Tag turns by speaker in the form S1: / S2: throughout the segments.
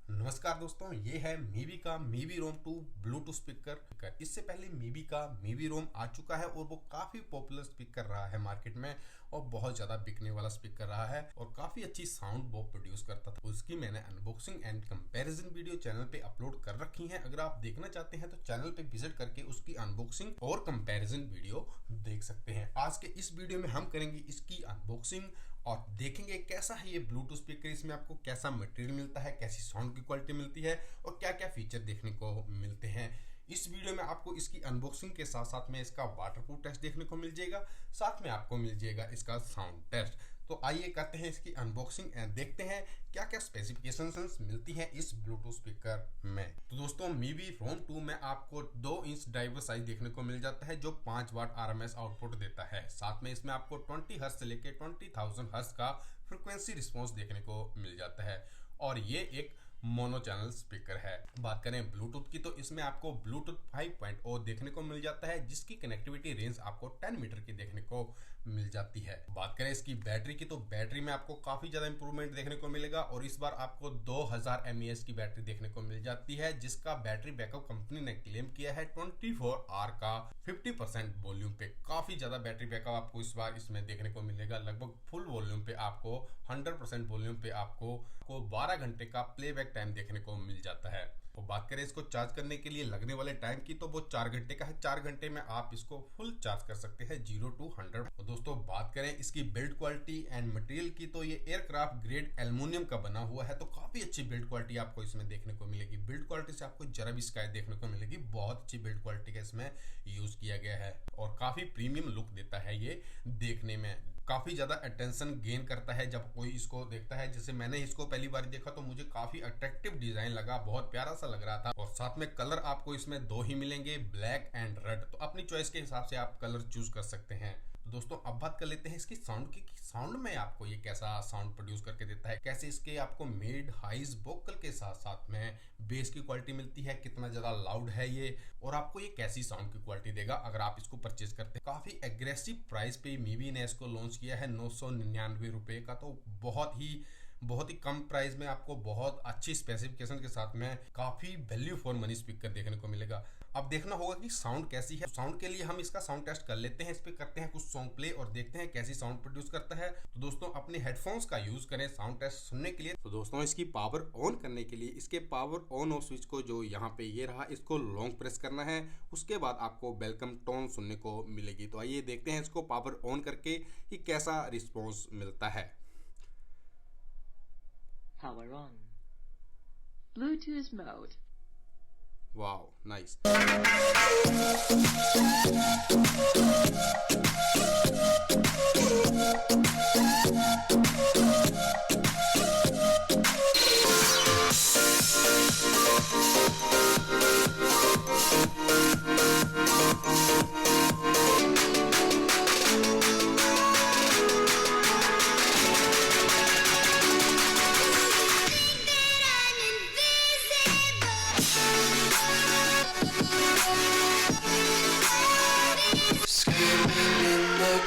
S1: नमस्कार दोस्तों, ये है मीवी का मीवी रोम 2 ब्लूटूथ स्पीकर। इससे पहले मीवी का मीवी रोम आ चुका है और वो काफी पॉपुलर स्पीकर रहा है मार्केट में और बहुत ज्यादा बिकने वाला स्पीकर रहा है और काफी अच्छी साउंड वो प्रोड्यूस करता था। उसकी मैंने unboxing and comparison video channel पे अपलोड कर रखी है। अगर आप देखना चाहते हैं तो चैनल पे विजिट करके उसकी अनबॉक्सिंग और कंपैरिजन वीडियो देख सकते हैं। आज के इस वीडियो में हम करेंगे इसकी अनबॉक्सिंग और देखेंगे कैसा है ये ब्लूटूथ स्पीकर, इसमें आपको कैसा मटेरियल मिलता है, कैसी साउंड की क्वालिटी मिलती है और क्या क्या फीचर देखने को मिलते हैं। इस वीडियो में आपको इसकी अनबॉक्सिंग के साथ साथ में इसका वाटरप्रूफ टेस्ट देखने को मिल जाएगा, साथ में आपको मिल जाएगा इसका साउंड टेस्ट। तो आइए करते हैं इसकी अनबॉक्सिंग एंड देखते हैं क्या क्या स्पेसिफिकेशंस मिलती हैं इस ब्लूटूथ स्पीकर में। तो दोस्तों, मीवी रोम 2 में आपको 2 इंच ड्राइवर साइज देखने को मिल जाता है जो 5 वाट आरएमएस आउटपुट देता है। साथ में इसमें आपको 20 हर्ट्ज से लेकर 20,000 हर्ट्ज का फ्रीक्वेंसी रिस्पॉन्स देखने को मिल जाता है और ये एक मोनो चैनल स्पीकर है। बात करें ब्लूटूथ की तो इसमें आपको ब्लूटूथ 5.0 देखने को मिल जाता है जिसकी कनेक्टिविटी रेंज आपको 10 मीटर की देखने को मिल जाती है। बात करें इसकी बैटरी की तो बैटरी में आपको काफी ज्यादा इंप्रूवमेंट देखने को मिलेगा और इस बार आपको 2000 mAh की बैटरी देखने को मिल जाती है जिसका बैटरी बैकअप कंपनी ने क्लेम किया है 24 आवर का 50% वॉल्यूम पे। काफी ज्यादा बैटरी बैकअप आपको इस बार इसमें देखने को मिलेगा। लगभग फुल वॉल्यूम पे आपको 100% वॉल्यूम पे आपको 12 घंटे का प्लेबैक टाइम देखने को मिल जाता है। तो बात करें इसको चार्ज करने के लिए लगने वाले टाइम की तो वो 4 घंटे का है। 4 घंटे में आप इसको फुल चार्ज कर सकते हैं 0 to 100। तो दोस्तों, बात करें इसकी बिल्ड क्वालिटी एंड मटेरियल की तो ये एयरक्राफ्ट ग्रेड एल्युमिनियम का बना हुआ है, तो काफी अच्छी बिल्ड क्वालिटी आपको इसमें देखने को मिलेगी। बिल्ड क्वालिटी से आपको जरा भी शिकायत देखने को मिलेगी। बहुत अच्छी बिल्ड क्वालिटी का इसमें यूज किया गया है और काफी प्रीमियम लुक देता है ये देखने में। काफी ज्यादा अटेंशन गेन करता है जब कोई इसको देखता है। जैसे मैंने इसको पहली बार देखा तो मुझे काफी अट्रैक्टिव डिजाइन लगा, बहुत प्यारा सा लग रहा था और साथ में कलर आपको इसमें 2 ही मिलेंगे, ब्लैक एंड रेड। तो अपनी चॉइस के हिसाब से आप कलर चूज कर सकते हैं। तो दोस्तों, अब बात कर लेते हैं इसकी साउंड की। साउंड में आपको ये कैसा साउंड प्रोड्यूस करके देता है, कैसे इसके आपको मिड हाइज वोकल के साथ साथ में बेस की क्वालिटी मिलती है, कितना ज्यादा लाउड है ये और आपको ये कैसी साउंड की क्वालिटी देगा अगर आप इसको परचेज करते हैं। काफी एग्रेसिव प्राइस पे मीवी ने इसको लॉन्च किया है 999 रुपए का, तो बहुत ही कम प्राइस में आपको बहुत अच्छी स्पेसिफिकेशन के साथ में काफी वैल्यू फॉर मनी स्पीकर देखने को मिलेगा। अब देखना होगा कि साउंड कैसी है। साउंड के लिए हम इसका साउंड टेस्ट कर लेते हैं। इस पे करते हैं कुछ सॉन्ग प्ले और देखते हैं कैसी साउंड प्रोड्यूस करता है। तो दोस्तों, अपने हेडफोन्स का यूज करें साउंड टेस्ट सुनने के लिए। तो दोस्तों, इसकी पावर ऑन करने के लिए इसके पावर ऑन ऑफ स्विच को जो यहाँ पे ये रहा, इसको लॉन्ग प्रेस करना है। उसके बाद आपको वेलकम टोन सुनने को मिलेगी। तो आइए देखते हैं इसको पावर ऑन करके कि कैसा रिस्पॉन्स मिलता है।
S2: Power on. Bluetooth mode.
S1: Wow, nice.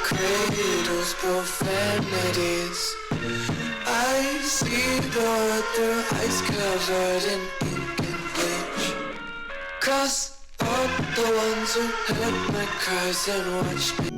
S3: Cradles, profanities. I see the world through ice covered in ink and bleach. Cross out the ones who heard my cries and watched me.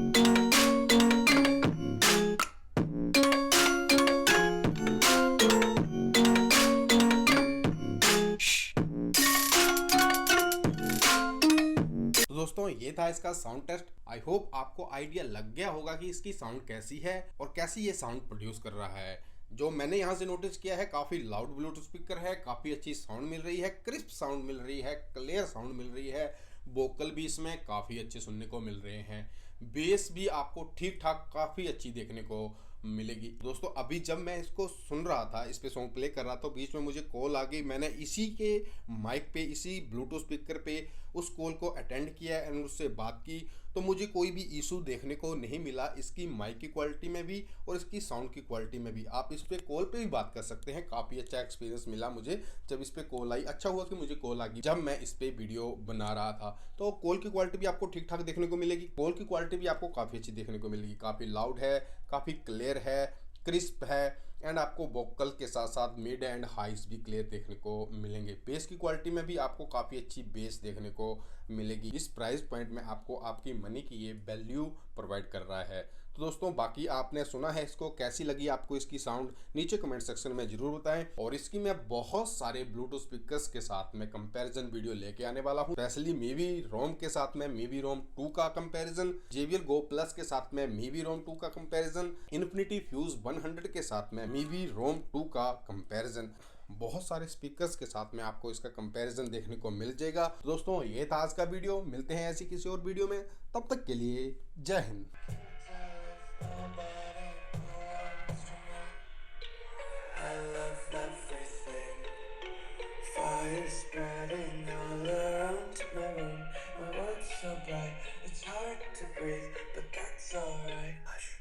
S1: दोस्तों, ये था इसका sound test. I hope आपको idea लग गया होगा कि इसकी साउंड कैसी है और कैसी ये साउंड प्रोड्यूस कर रहा है। जो मैंने यहाँ से नोटिस किया है, काफी लाउड ब्लूटूथ स्पीकर है, काफी अच्छी साउंड मिल रही है, क्रिस्प साउंड मिल रही है, क्लियर साउंड मिल रही है, वोकल भी इसमें काफी अच्छे सुनने को मिल रहे हैं, बेस भी आपको ठीक ठाक काफी अच्छी देखने को मिलेगी। दोस्तों, अभी जब मैं इसको सुन रहा था, इस पे सॉन्ग प्ले कर रहा था, बीच में मुझे कॉल आ गई। मैंने इसी के माइक पे, इसी ब्लूटूथ स्पीकर पे उस कॉल को अटेंड किया एंड उससे बात की। तो मुझे कोई भी इशू देखने को नहीं मिला इसकी माइक की क्वालिटी में भी और इसकी साउंड की क्वालिटी में भी। आप इस पे कॉल पे भी बात कर सकते हैं। काफ़ी अच्छा एक्सपीरियंस मिला मुझे जब इस पे कॉल आई। अच्छा हुआ कि मुझे कॉल आ गई जब मैं इस पे वीडियो बना रहा था। तो कॉल की क्वालिटी भी आपको ठीक ठाक देखने को मिलेगी। कॉल की क्वालिटी भी आपको काफ़ी अच्छी देखने को मिलेगी। काफ़ी लाउड है, काफ़ी क्लियर है, क्रिस्प है एंड आपको वोकल के साथ साथ मिड एंड हाइस भी क्लियर देखने को मिलेंगे। बेस की क्वालिटी में भी आपको काफ़ी अच्छी बेस देखने को मिलेगी। इस प्राइस पॉइंट में आपको आपकी मनी की ये वैल्यू प्रोवाइड कर रहा है। तो दोस्तों बाकी आपने सुना है इसको, कैसी लगी आपको इसकी साउंड नीचे कमेंट सेक्शन में जरूर बताएं। और इसकी मैं बहुत सारे ब्लूटूथ स्पीकर्स के साथ में कंपैरिजन वीडियो लेके आने वाला हूं। स्पेशली मीवी रोम के साथ में मीवी रोम 2 का कंपैरिजन, JBL Go Plus के साथ में मीवी रोम 2 का कंपैरिजन, इन्फिनिटी फ्यूज 100 के साथ में मीवी रोम 2 का कंपैरिजन। बहुत सारे स्पीकर्स के साथ में आपको इसका कंपैरिजन देखने को मिल जाएगा। दोस्तों ये था आज का वीडियो, मिलते हैं ऐसी किसी और वीडियो में, तब तक के लिए जय Hind.
S3: Fire spreading all around my room. My world's so bright, it's hard to breathe, but that's alright.